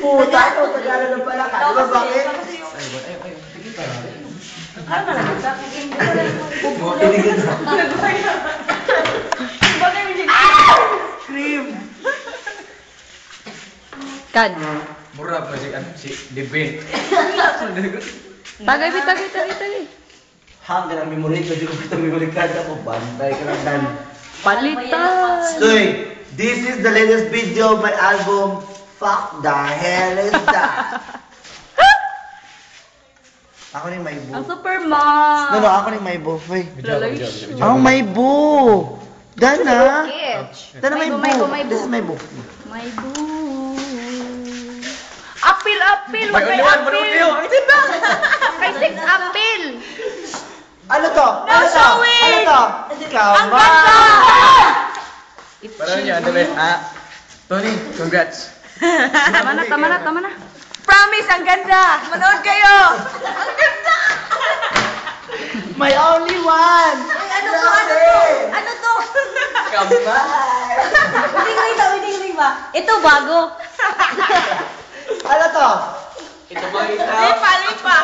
Puta, ito, Tagalog na pala ka. Diba bakit? Sige pa. Ano man lang sa akin? Tinigan na. Bakit may Scream! Kan. Mura pa si Debe. Tagay. Hanggang ang memory ko, di ko kita memory card ako. Bantay ka lang dan. Palitan. Stoy, this is the latest video of my album, Fuck the Hell is That? Ako ni may Ang boo. Superman. No, ako ni may boo. Uy. Lalay Ang may boo. Dana. Kitch. Dana may boo. This is my boo. May boo. Apil. Wag kay Manunuan apil. Ang tinda. Kay six apil. Ano to? Ano to? show it! Ano to? Come Ang ganda! Parang niya, ano ba? Tony, congrats. Tama na. Promise, ang ganda. Manood kayo. Ang ganda. My only one! Ano to? Kamay! Winning ba? Ito bago. Ano to? Ito ba Lipa.